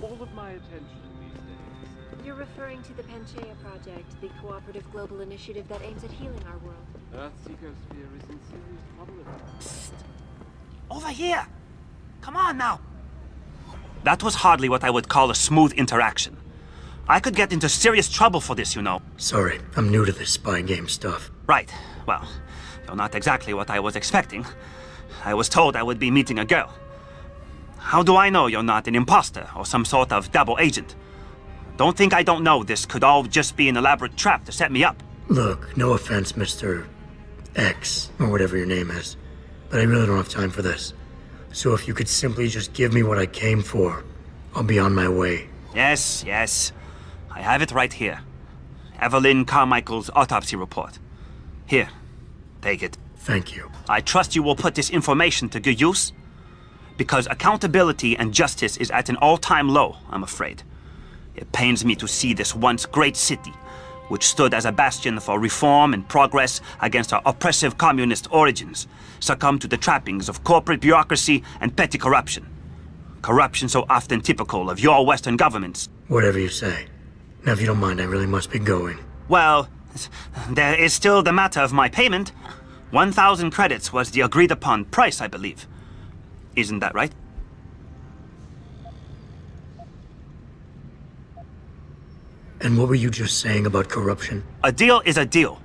all of my attention these days. You're referring to the Panchaea Project, the cooperative global initiative that aims at healing our world. Earth's ecosphere is in serious trouble. Psst. Over here! Come on now! That was hardly what I would call a smooth interaction. I could get into serious trouble for this, you know. Sorry, I'm new to this spy game stuff. Right. Well, you're not exactly what I was expecting. I was told I would be meeting a girl. How do I know you're not an imposter or some sort of double agent? Don't think I don't know this could all just be an elaborate trap to set me up. Look, no offense, Mr. X, or whatever your name is, but I really don't have time for this. So if you could simply just give me what I came for, I'll be on my way. Yes, yes. I have it right here. Evelyn Carmichael's autopsy report. Here, take it. Thank you. I trust you will put this information to good use, because accountability and justice is at an all-time low, I'm afraid. It pains me to see this once great city, which stood as a bastion for reform and progress against our oppressive communist origins, succumb to the trappings of corporate bureaucracy and petty corruption. Corruption so often typical of your Western governments. Whatever you say. Now, if you don't mind, I really must be going. Well, there is still the matter of my payment. 1,000 credits was the agreed-upon price, I believe. Isn't that right? And what were you just saying about corruption? A deal is a deal.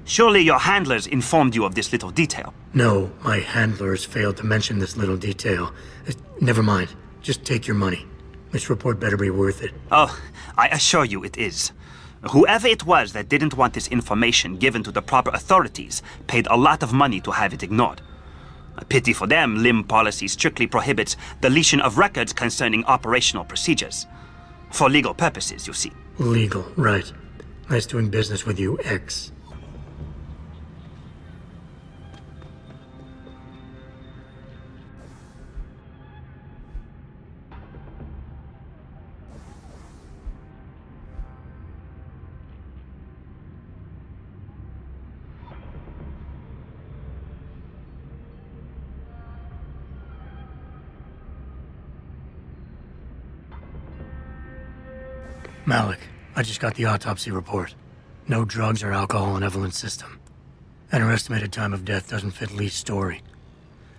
Surely your handlers informed you of this little detail. No, my handlers failed to mention this little detail. Never mind. Just take your money. This report better be worth it. Oh, I assure you it is. Whoever it was that didn't want this information given to the proper authorities paid a lot of money to have it ignored. A pity for them, LIM policy strictly prohibits deletion of records concerning operational procedures. For legal purposes, you see. Legal, right. Nice doing business with you, X. Malik, I just got the autopsy report. No drugs or alcohol in Evelyn's system. And her estimated time of death doesn't fit Lee's story.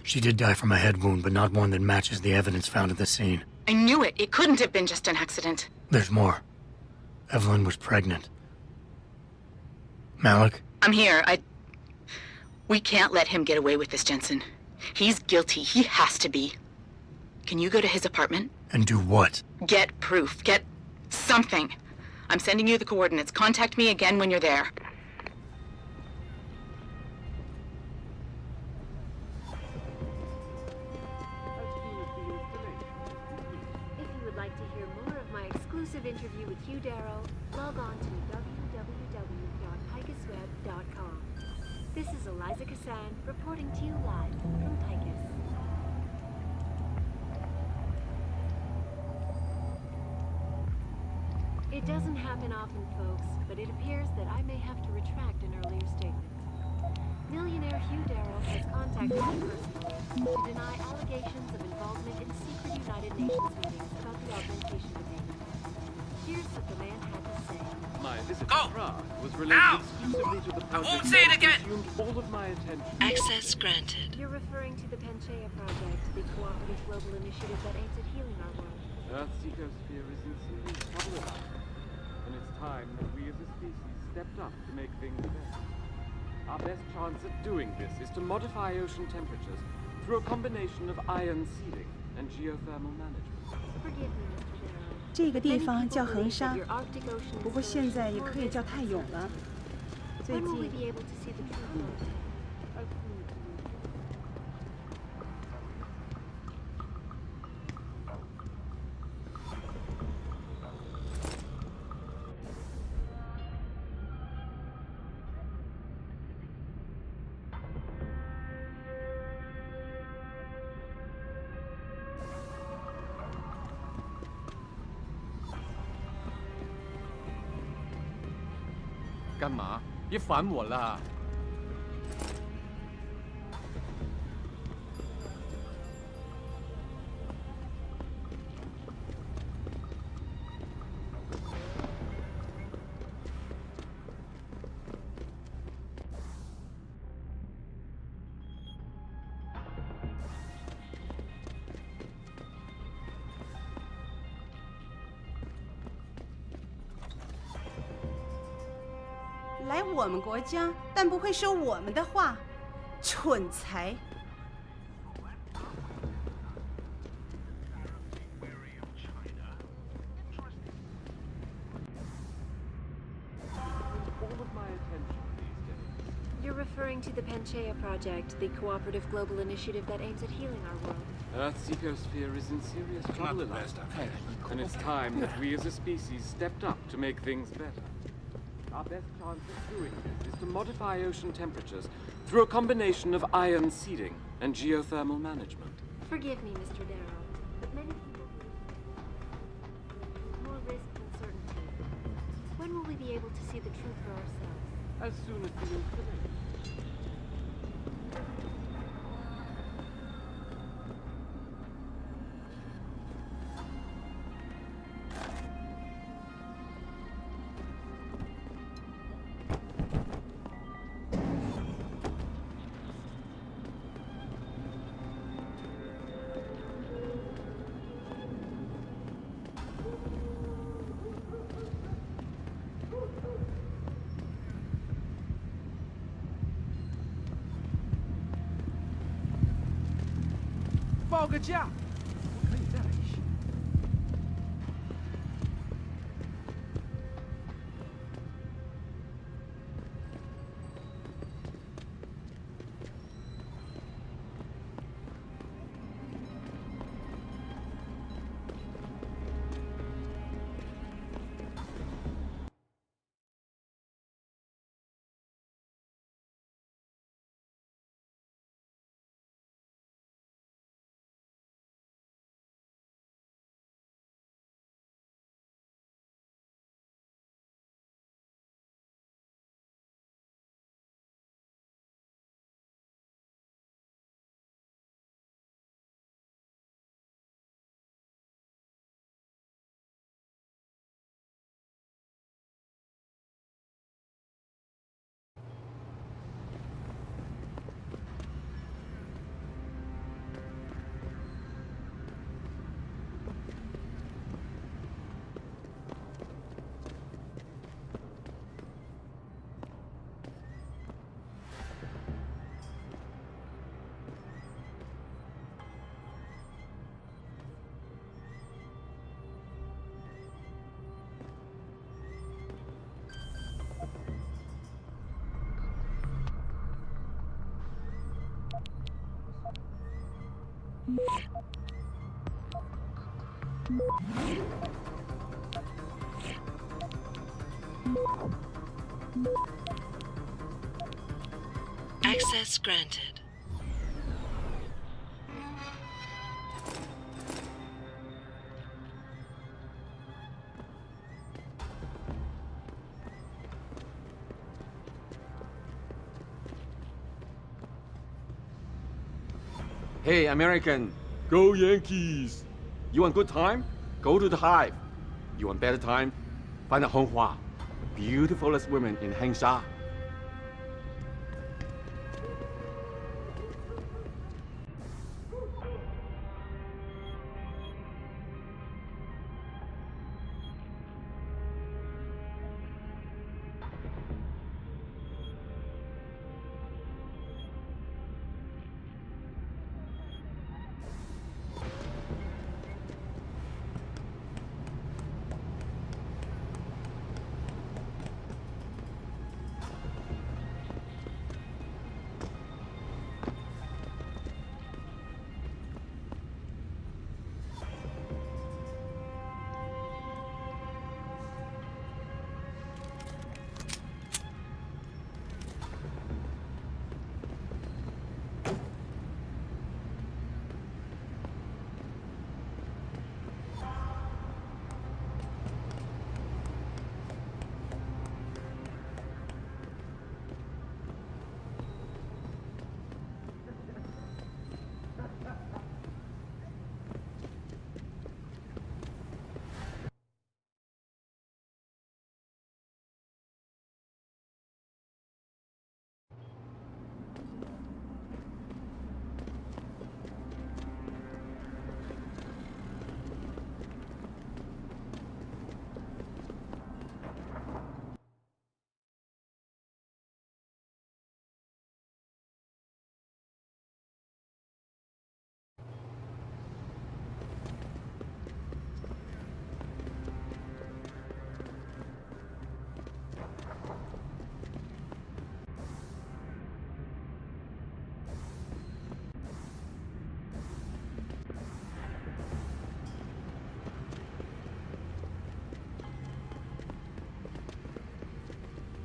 She did die from a head wound, but not one that matches the evidence found at the scene. I knew it. It couldn't have been just an accident. There's more. Evelyn was pregnant. Malik? I'm here. We can't let him get away with this, Jensen. He's guilty. He has to be. Can you go to his apartment? And do what? Get proof. Get something. I'm sending you the coordinates. Contact me again when you're there. If you would like to hear more of my exclusive interview with Hugh Darrow, log on to www.picusweb.com. This is Eliza Cassan reporting to you live from Picus. It doesn't happen often, folks, but it appears that I may have to retract an earlier statement. Millionaire Hugh Darrow has contacted me personally to deny allegations of involvement in secret United Nations meetings about the augmentation debate. Here's what the man had to say. My visit Go! to Prague was related Now! exclusively to the I project won't say it that again! consumed all of my attention. Access granted. You're referring to the Panchaea Project, the cooperative global initiative that aims at healing our world. Earth's ecosphere is in serious trouble about it. And it's time that we as a species stepped up to make things better. Our best chance at doing this is to modify ocean temperatures through a combination of ion sealing and geothermal management. Forgive me, Mr. Darrow. 这个地 Many 方 people 叫衡 believe 沙 that，your Arctic Ocean 不过现在也可以叫泰永了。最 When will we 近 be able to see the true glory?幹嘛？要反我啦！来我们国家，但不会说我们的话，蠢材！ All of my attention these days. You're referring to the Panchaea Project, the cooperative global initiative that aims at healing our world. Earth's ecosphere is in serious trouble, and it's time that we as a species stepped up to make things better. Our best chance of doing this is to modify ocean temperatures through a combination of ion seeding and geothermal management. Forgive me, Mr. Darrow, but many people more risk than certainty. When will we be able to see the truth for ourselves? As soon as the information. Access granted. Hey, American, go Yankees! You want good time? Go to the Hive. You want better time? Find a Honghua, beautifulest women in Hengsha.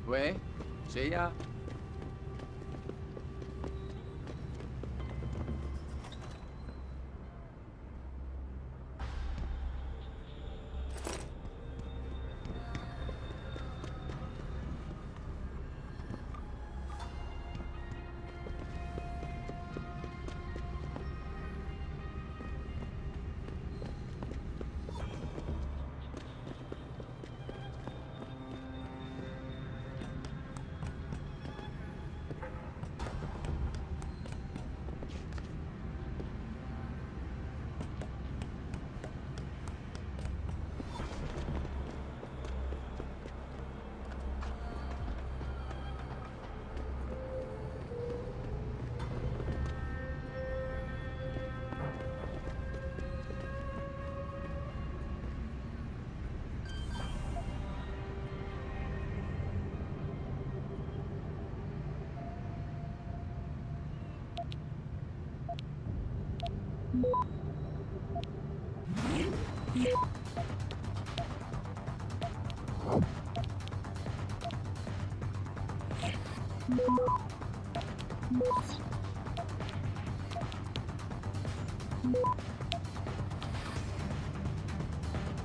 喂，谁呀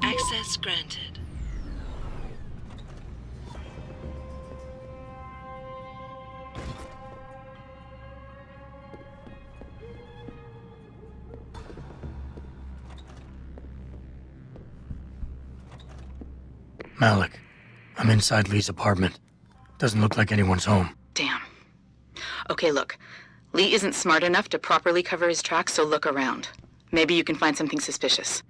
？Access granted. Malik, I'm inside Lee's apartment. Doesn't look like anyone's home. Damn. Okay, look. Lee isn't smart enough to properly cover his tracks, so look around. Maybe you can find something suspicious.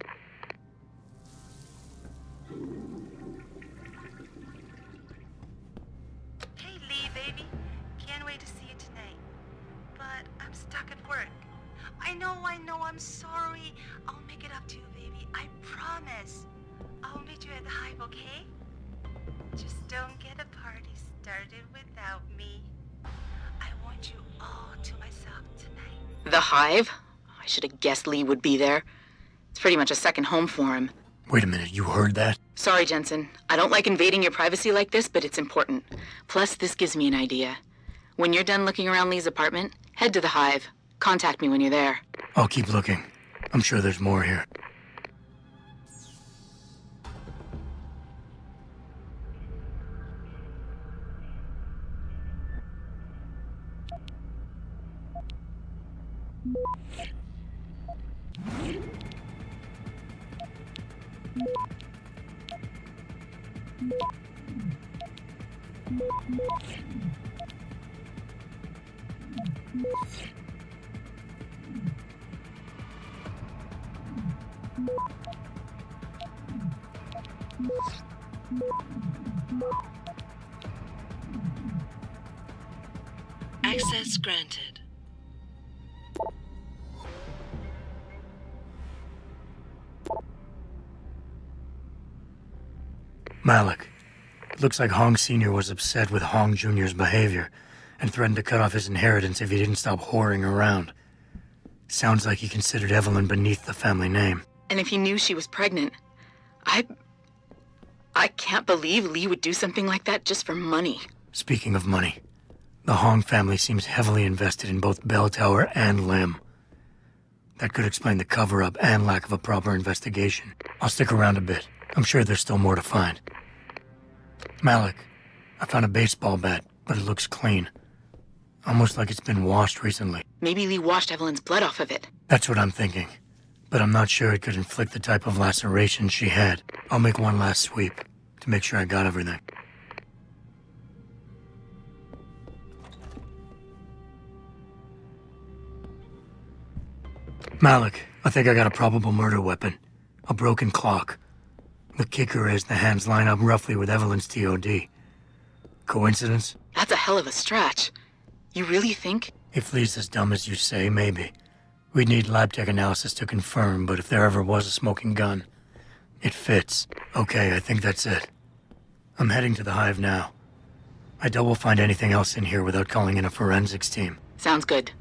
Hey, Lee, baby. Can't wait to see you tonight. But I'm stuck at work. I know, I'm sorry. I'll make it up to you, baby. I promise. I'll meet you at the Hive, okay? Just don't get a party started without me. I want you all to myself tonight. The Hive? I should have guessed Lee would be there. It's pretty much a second home for him. Wait a minute, you heard that? Sorry, Jensen. I don't like invading your privacy like this, but it's important. Plus, this gives me an idea. When you're done looking around Lee's apartment, head to the Hive. Contact me when you're there. I'll keep looking. I'm sure there's more here. Access granted. Malik. It looks like Hong Sr. was upset with Hong Jr.'s behavior and threatened to cut off his inheritance if he didn't stop whoring around. Sounds like he considered Evelyn beneath the family name. And if he knew she was pregnant, I can't believe Lee would do something like that just for money. Speaking of money, the Hong family seems heavily invested in both Bell Tower and Lim. That could explain the cover-up and lack of a proper investigation. I'll stick around a bit. I'm sure there's still more to find. Malik, I found a baseball bat, but it looks clean. Almost like it's been washed recently. Maybe Lee washed Evelyn's blood off of it. That's what I'm thinking. But I'm not sure it could inflict the type of laceration she had. I'll make one last sweep to make sure I got everything. Malik, I think I got a probable murder weapon. A broken clock. The kicker is the hands line up roughly with Evelyn's TOD. Coincidence? That's a hell of a stretch. You really think? If Lee's as dumb as you say, maybe. We'd need lab tech analysis to confirm, but if there ever was a smoking gun, it fits. Okay, I think that's it. I'm heading to the Hive now. I doubt we'll find anything else in here without calling in a forensics team. Sounds good.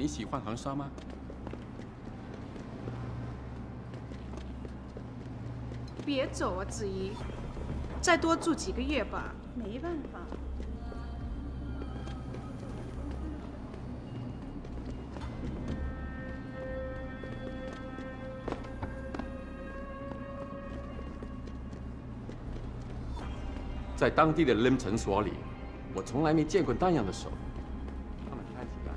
一起换行商吗？别走啊，子怡，再多住几个月吧。没办法。在当地的 Lim 诊所里，我从来没见过那样的手。他们看起来。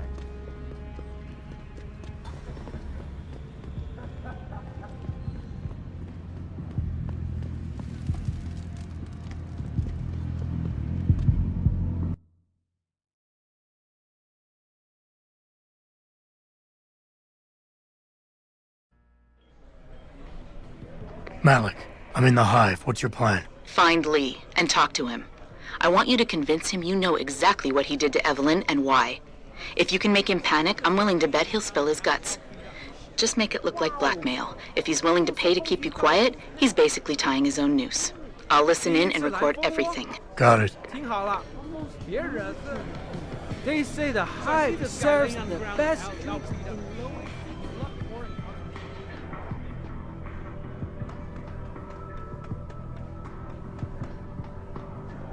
Malik, I'm in the hive. What's your plan? Find Lee and talk to him. I want you to convince him you know exactly what he did to Evelyn and why. If you can make him panic, I'm willing to bet he'll spill his guts. Just make it look like blackmail. If he's willing to pay to keep you quiet, he's basically tying his own noose. I'll listen in and record everything. Got it. 听好了，别惹事。They say the hive serves the best.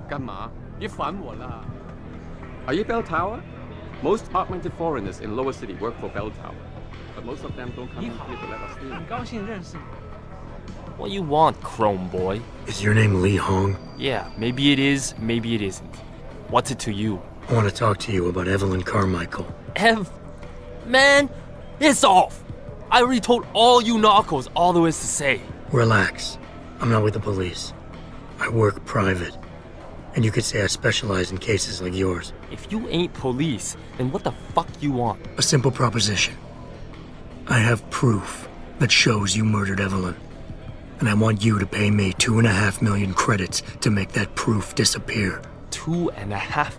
干嘛？别烦我啦！ Are you Bell Tower? Most augmented foreigners in Lower City work for Bell Tower, but most of them don't come in here to let us in. 很高兴认识你。 What you want, Chrome boy? Is your name Lee Hong? Yeah, maybe it is, maybe it isn't. What's it to you? I want to talk to you about Evelyn Carmichael. Man, it's off! I already told all you narcos all there is to say. Relax. I'm not with the police. I work private. And you could say I specialize in cases like yours. If you ain't police, then what the fuck you want? A simple proposition. I have proof that shows you murdered Evelyn. And I want you to pay me 2.5 million credits to make that proof disappear. 2.5?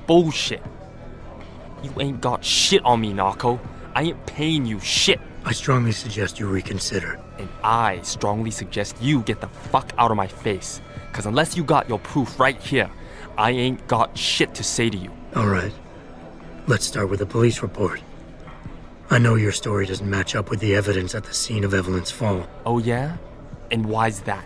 Bullshit. You ain't got shit on me, narco. I ain't paying you shit. I strongly suggest you reconsider. And I strongly suggest you get the fuck out of my face. Because unless you got your proof right here, I ain't got shit to say to you. All right. Let's start with the police report. I know your story doesn't match up with the evidence at the scene of Evelyn's fall. Oh yeah? And why's that?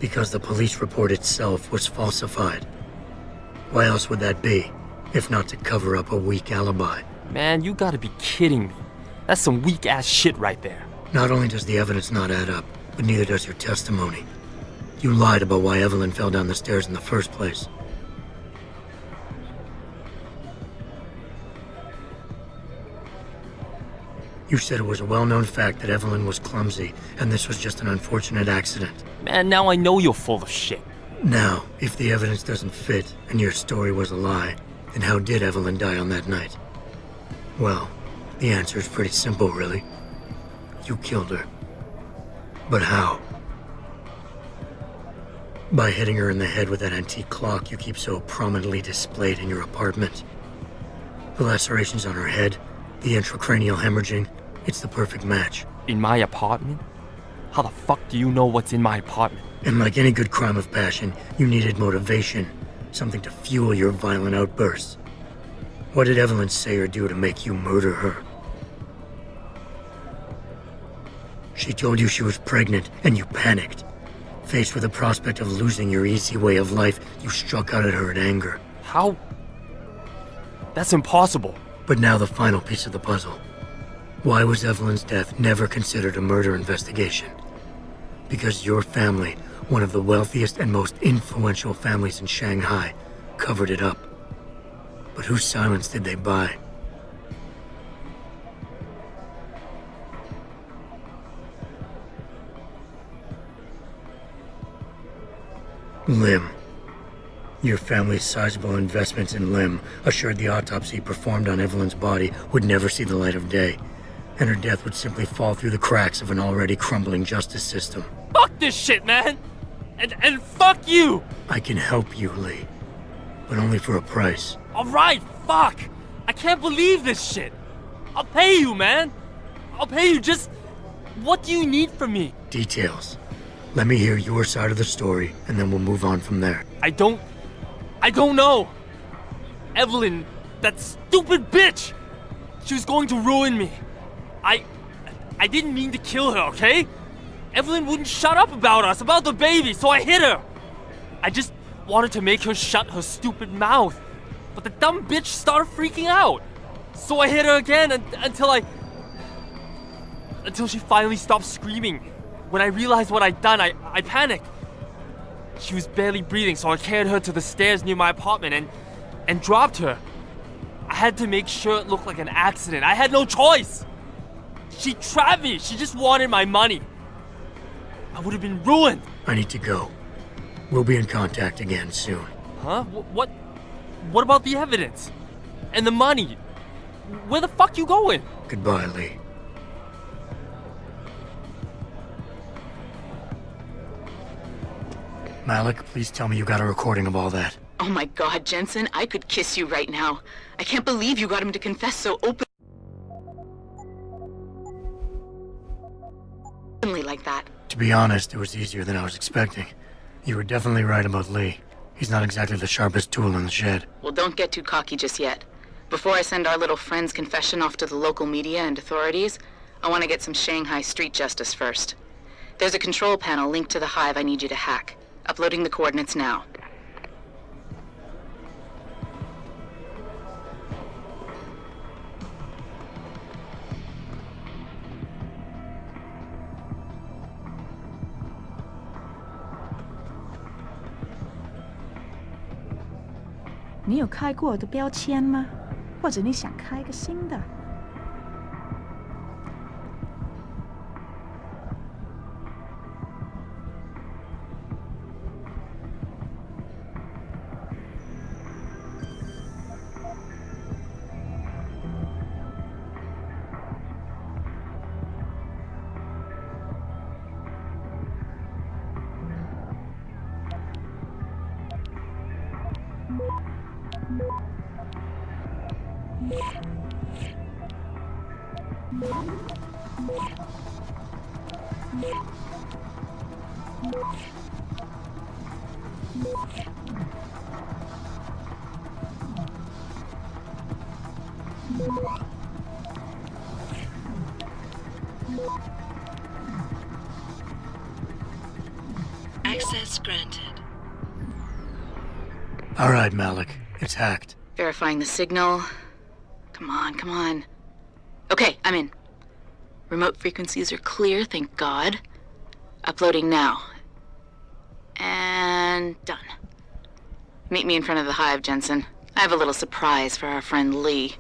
Because the police report itself was falsified. Why else would that be, if not to cover up a weak alibi? Man, you gotta be kidding me. That's some weak-ass shit right there. Not only does the evidence not add up, but neither does your testimony. You lied about why Evelyn fell down the stairs in the first place. You said it was a well-known fact that Evelyn was clumsy, and this was just an unfortunate accident. Man, now I know you're full of shit. Now, if the evidence doesn't fit, and your story was a lie, then how did Evelyn die on that night? Well, the answer is pretty simple, really. You killed her. But how? By hitting her in the head with that antique clock you keep so prominently displayed in your apartment. The lacerations on her head, the intracranial hemorrhaging, it's the perfect match. In my apartment? How the fuck do you know what's in my apartment? And like any good crime of passion, you needed motivation, something to fuel your violent outbursts. What did Evelyn say or do to make you murder her? She told you she was pregnant, and you panicked. Faced with the prospect of losing your easy way of life, you struck out at her in anger. How? That's impossible. But now the final piece of the puzzle. Why was Evelyn's death never considered a murder investigation? Because your family, one of the wealthiest and most influential families in Shanghai, covered it up. But whose silence did they buy? Lim. Your family's sizable investments in Lim assured the autopsy performed on Evelyn's body would never see the light of day, and her death would simply fall through the cracks of an already crumbling justice system. Fuck this shit, man! And fuck you! I can help you, Lee. But only for a price. Alright, fuck! I can't believe this shit! I'll pay you, man! I'll pay you, just... What do you need from me? Details. Let me hear your side of the story, and then we'll move on from there. I don't know! Evelyn, that stupid bitch! She was going to ruin me. I didn't mean to kill her, okay? Evelyn wouldn't shut up about us, about the baby, so I hit her! I just wanted to make her shut her stupid mouth. But the dumb bitch started freaking out. So I hit her again until she finally stopped screaming. When I realized what I'd done, I panicked. She was barely breathing, so I carried her to the stairs near my apartment and dropped her. I had to make sure it looked like an accident. I had no choice. She trapped me. She just wanted my money. I would have been ruined. I need to go. We'll be in contact again soon. Huh? What about the evidence? And the money? Where the fuck you going? Goodbye, Lee. Malik, please tell me you got a recording of all that. Oh my God, Jensen, I could kiss you right now. I can't believe you got him to confess so openly like that. To be honest, it was easier than I was expecting. You were definitely right about Lee. He's not exactly the sharpest tool in the shed. Well, don't get too cocky just yet. Before I send our little friend's confession off to the local media and authorities, I want to get some Shanghai street justice first. There's a control panel linked to the hive I need you to hack. Uploading the coordinates now.你有开过的标签吗？或者你想开个新的？Access granted. All right, Malik. It's hacked. Verifying the signal. Come on, come on. Okay, I'm in. Remote frequencies are clear, thank God. Uploading now. And done. Meet me in front of the hive, Jensen. I have a little surprise for our friend Lee.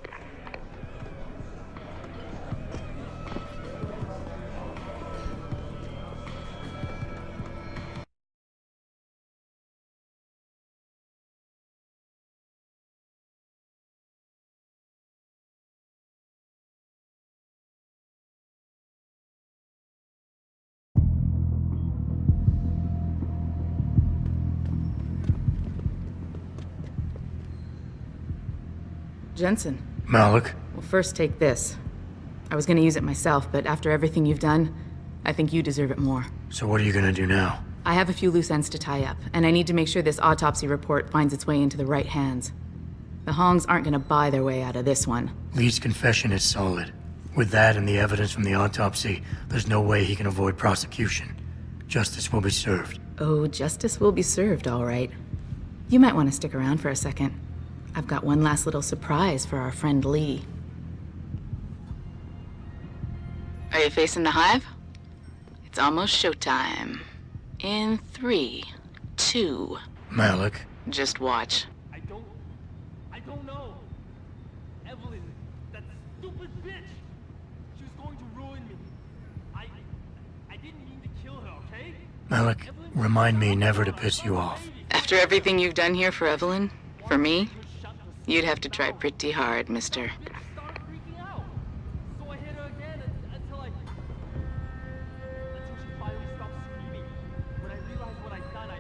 Jensen. Malik? Well, first take this. I was gonna use it myself, but after everything you've done, I think you deserve it more. So what are you gonna do now? I have a few loose ends to tie up, and I need to make sure this autopsy report finds its way into the right hands. The Hongs aren't gonna buy their way out of this one. Lee's confession is solid. With that and the evidence from the autopsy, there's no way he can avoid prosecution. Justice will be served. Oh, justice will be served, all right. You might want to stick around for a second. I've got one last little surprise for our friend Lee. Are you facing the hive? It's almost showtime. In 3, 2... Malik? Just watch. I don't know. Evelyn, that stupid bitch. She was going to ruin me. I didn't mean to kill her, okay? Malik, remind me never to piss you off. After everything you've done here for Evelyn, for me, you'd have to try pretty hard, mister. So I hit her again until she finally stopped screaming. When I realized what I'd done, I